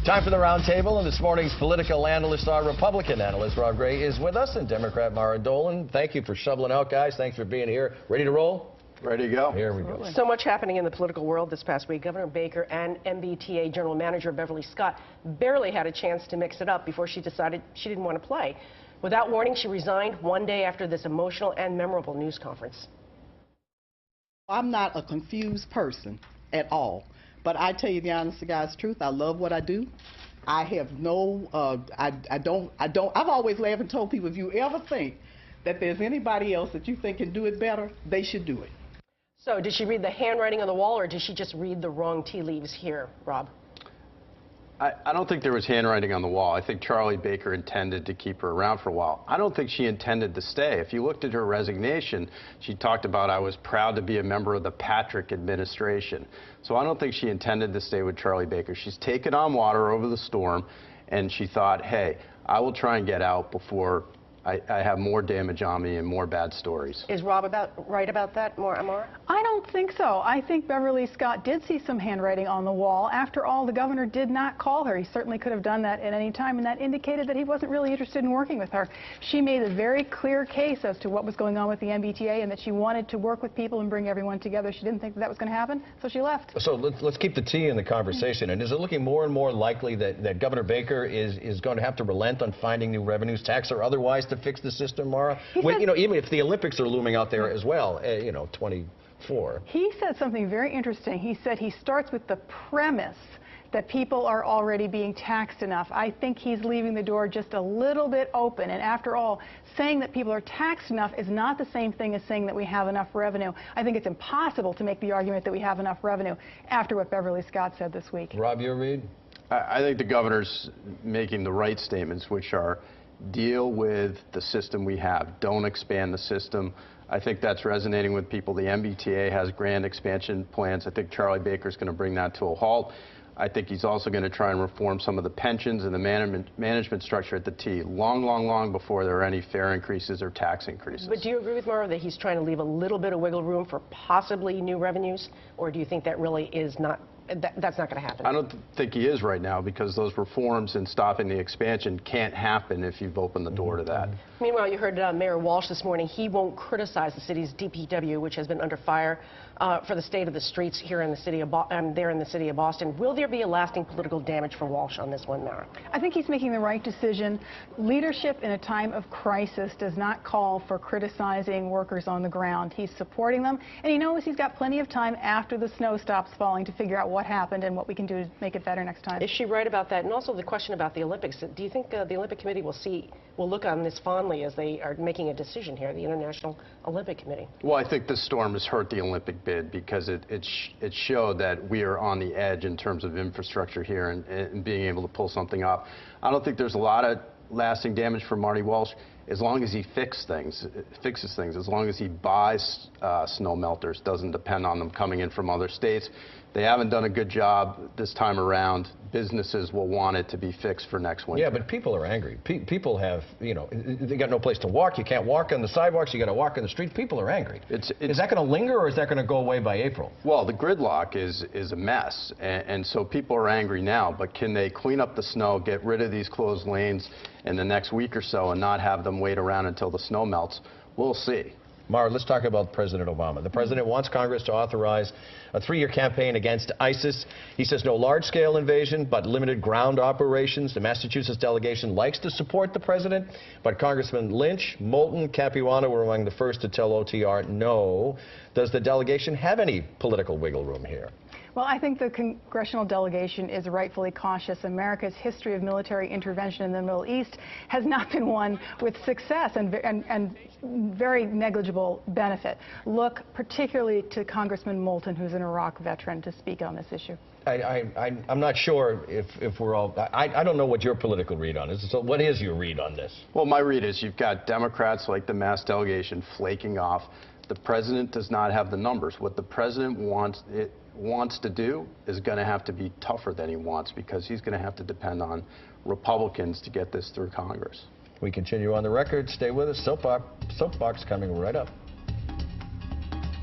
Time for the roundtable, and this morning's political analyst, our Republican analyst, Rob Gray, is with us, and Democrat Mara Dolan. Thank you for shoveling out, guys. Thanks for being here. Ready to roll? Ready to go. Here we go. So much happening in the political world this past week. Governor Baker and MBTA General Manager Beverly Scott barely had a chance to mix it up before she decided she didn't want to play. Without warning, she resigned one day after this emotional and memorable news conference. I'm not a confused person at all, but I tell you the honest to God's truth, I love what I do. I have no, I've always laughed and told people, if you ever think that there's anybody else that you think can do it better, they should do it. So did she read the handwriting on the wall, or did she just read the wrong tea leaves here, Rob? I don't think there was handwriting on the wall. I think Charlie Baker intended to keep her around for a while. I don't think she intended to stay. If you looked at her resignation, she talked about, I was proud to be a member of the Patrick administration. So I don't think she intended to stay with Charlie Baker. She's taken on water over the storm, and she thought, hey, I will try and get out before I have more damage on me and more bad stories. Is Rob right about that, Mara? I don't think so. I think Beverly Scott did see some handwriting on the wall. After all, the governor did not call her. He certainly could have done that at any time, and that indicated that he wasn't really interested in working with her. She made a very clear case as to what was going on with the MBTA and that she wanted to work with people and bring everyone together. She didn't think that was going to happen, so she left. So let's keep the tea in the conversation. And is it looking more and more likely that Governor Baker is going to have to relent on finding new revenues, tax or otherwise, to fix the system, Mara? You know, even if the Olympics are looming out there as well, you know, 24. He said something very interesting. He said he starts with the premise that people are already being taxed enough. I think he's leaving the door just a little bit open. And after all, saying that people are taxed enough is not the same thing as saying that we have enough revenue. I think it's impossible to make the argument that we have enough revenue after what Beverly Scott said this week. Rob, your read? I think the governor's making the right statements, which are deal with the system we have. Don't expand the system. I think that's resonating with people. The MBTA has grand expansion plans. I think Charlie Baker's going to bring that to a halt. I think he's also going to try and reform some of the pensions and the management structure at the T long before there are any fare increases or tax increases. But do you agree with Mara that he's trying to leave a little bit of wiggle room for possibly new revenues, or do you think that really is not? That's not going to happen? I don't think he is right now, because those reforms and stopping the expansion can't happen if you've opened the door to that. Meanwhile, you heard Mayor Walsh this morning. He won't criticize the city's DPW, which has been under fire for the state of the streets here in the city of there in the city of Boston. Will there be a lasting political damage for Walsh on this one, Mara? I think he's making the right decision. Leadership in a time of crisis does not call for criticizing workers on the ground. He's supporting them, and he knows he's got plenty of time after the snow stops falling to figure out what happened and what we can do to make it better next time. Is she right about that? And also the question about the Olympics. Do you think the Olympic Committee will look on this fondly as they are making a decision here, the International Olympic Committee? Well, I think this storm has hurt the Olympic bid, because it showed that we are on the edge in terms of infrastructure here and being able to pull something off. I don't think there's a lot of lasting damage for Marty Walsh, as long as he fixes things, as long as he buys snow melters, doesn't depend on them coming in from other states. They haven't done a good job this time around. Businesses will want it to be fixed for next winter. Yeah, but people are angry. People have, you know, they got no place to walk. You can't walk on the sidewalks. You got to walk on the streets. People are angry. Is that going to linger, or is that going to go away by April? Well, the gridlock is a mess, and so people are angry now. But can they clean up the snow, get rid of these closed lanes in the next week or so, and not have them wait around until the snow melts? We'll see. Mara, let's talk about President Obama. The president wants Congress to authorize a 3-year campaign against ISIS. He says no large-scale invasion, but limited ground operations. The Massachusetts delegation likes to support the president, but Congressman Lynch, Moulton, Capuano were among the first to tell OTR no. Does the delegation have any political wiggle room here? Well, I think the congressional delegation is rightfully cautious. America's history of military intervention in the Middle East has not been one with success and very negligible benefit. Look particularly to Congressman Moulton, who's an Iraq veteran, to speak on this issue. I'm not sure if we're all... I don't know what your political read on is. So what is your read on this? Well, my read is you've got Democrats like the Mass delegation flaking off. The president does not have the numbers. What the president wants to do is going to have to be tougher than he wants, because he's going to have to depend on Republicans to get this through Congress. We continue on the record. Stay with us. Soapbox coming right up.